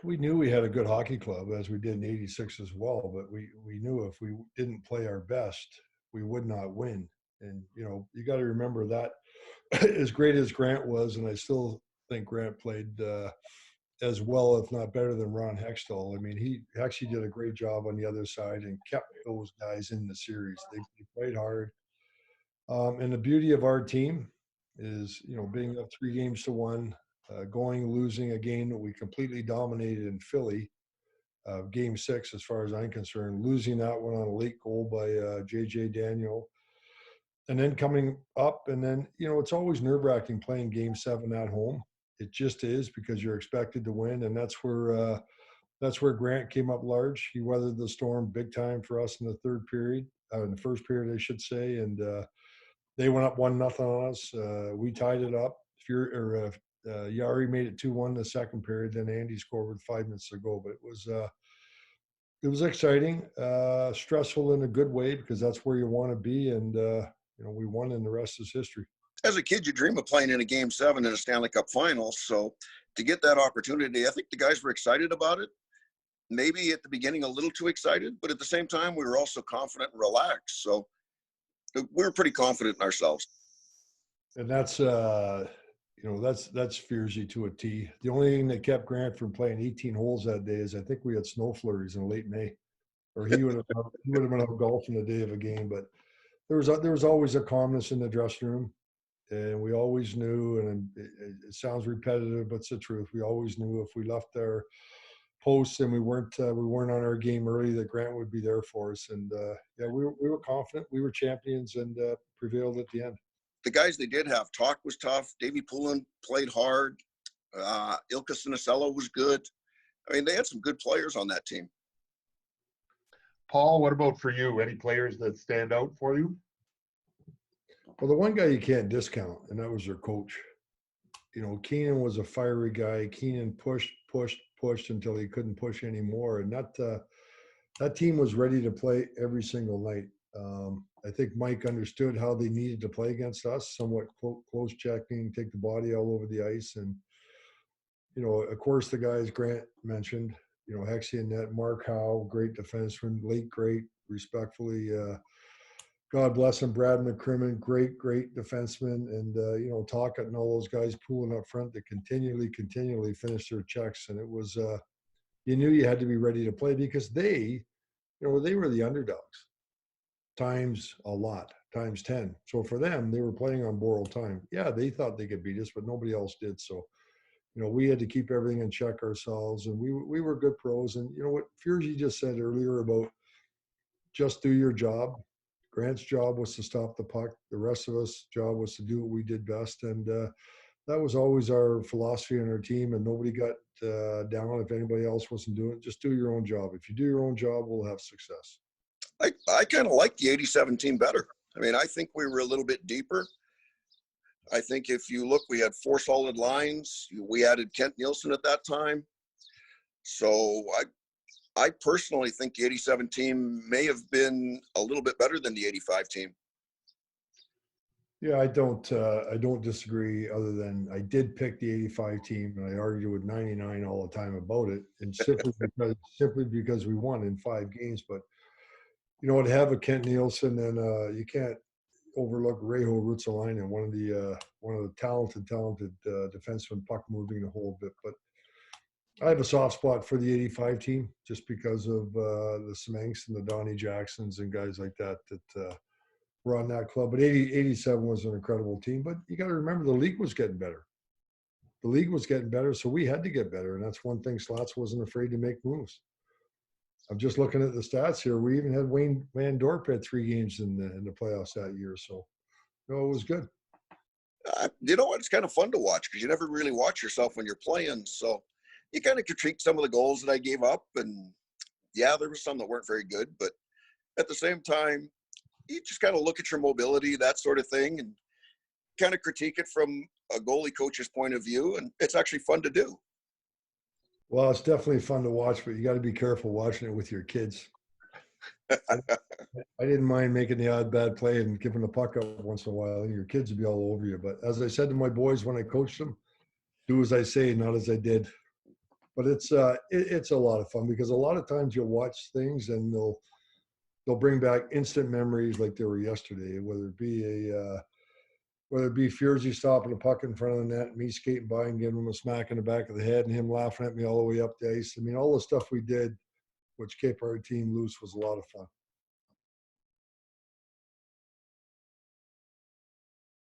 We knew we had a good hockey club, as we did in '86 as well, but we knew if we didn't play our best, we would not win. And, you got to remember that as great as Grant was, and I still think Grant played as well, if not better, than Ron Hextall. I mean, he actually did a great job on the other side and kept those guys in the series. They played hard. And the beauty of our team is, being up 3-1, losing a game that we completely dominated in Philly, game 6, as far as I'm concerned, losing that one on a late goal by J.J. Daniel, and then coming up, and then, it's always nerve-wracking playing game 7 at home. It just is, because you're expected to win, and that's where Grant came up large. He weathered the storm big time for us in the in the first period, I should say, and they went up 1-0 on us. We tied it up. Yari made it 2-1 the second period. Then Andy scored with 5 minutes to go. But it was exciting, stressful in a good way, because that's where you want to be. And we won, and the rest is history. As a kid, you dream of playing in a Game 7 in a Stanley Cup final. So to get that opportunity, I think the guys were excited about it. Maybe at the beginning a little too excited, but at the same time, we were also confident and relaxed. So we were pretty confident in ourselves. And that's Furzy to a T. The only thing that kept Grant from playing 18 holes that day is I think we had snow flurries in late May, or he would have been out golfing the day of a game. But there was always a calmness in the dressing room, and we always knew. And it sounds repetitive, but it's the truth. We always knew if we left our posts and we weren't on our game early, that Grant would be there for us. And we were confident. We were champions, and prevailed at the end. The guys they did have, Talk was tough. Davey Poulin played hard. Ilka Sinicello was good. I mean, they had some good players on that team. Paul, what about for you? Any players that stand out for you? Well, the one guy you can't discount, and that was their coach. Keenan was a fiery guy. Keenan pushed until he couldn't push anymore. And that team was ready to play every single night. I think Mike understood how they needed to play against us, somewhat close checking, take the body all over the ice. And, of course, the guys Grant mentioned, Hexie and net, Mark Howe, great defenseman, late great, respectfully. God bless him, Brad McCrimmon, great defenseman. And, Tocchet and all those guys pulling up front that continually finish their checks. And it was, you knew you had to be ready to play, because they were the underdogs. Times a lot, times 10. So for them, they were playing on borrowed time. Yeah, they thought they could beat us, but nobody else did. So, we had to keep everything in check ourselves, and we were good pros. And what Furzy just said earlier about just do your job. Grant's job was to stop the puck. The rest of us' job was to do what we did best. And that was always our philosophy in our team, and nobody got down if anybody else wasn't doing it. Just do your own job. If you do your own job, we'll have success. I kind of like the '87 team better. I mean, I think we were a little bit deeper. I think if you look, we had 4 solid lines. We added Kent Nielsen at that time. So I personally think the '87 team may have been a little bit better than the '85 team. Yeah, I don't disagree, other than I did pick the '85 team, and I argue with 99 all the time about it, and simply because we won in 5 games. But to have a Kent Nielsen, and you can't overlook Reijo Ruotsalainen, one of the talented defensemen, puck moving the whole bit. But I have a soft spot for the '85 team, just because of the Semenks and the Donnie Jacksons and guys like that were on that club. But '87 was an incredible team. But you got to remember, the league was getting better. The league was getting better, so we had to get better, and that's one thing. Slats wasn't afraid to make moves. I'm just looking at the stats here. We even had Wayne Van Dorp had 3 games in the playoffs that year. So, it was good. You know what? It's kind of fun to watch, because you never really watch yourself when you're playing. So you kind of critique some of the goals that I gave up. And, yeah, there were some that weren't very good. But at the same time, you just kind of look at your mobility, that sort of thing, and kind of critique it from a goalie coach's point of view. And it's actually fun to do. Well, it's definitely fun to watch, but you got to be careful watching it with your kids. I didn't mind making the odd bad play and giving the puck up once in a while. Your kids would be all over you. But as I said to my boys when I coached them, do as I say, not as I did. But it's a lot of fun because a lot of times you'll watch things and they'll bring back instant memories like they were yesterday, whether it be Furzy stopping a puck in front of the net, me skating by and giving him a smack in the back of the head, and him laughing at me all the way up the ice. I mean, all the stuff we did, which kept our team loose, was a lot of fun.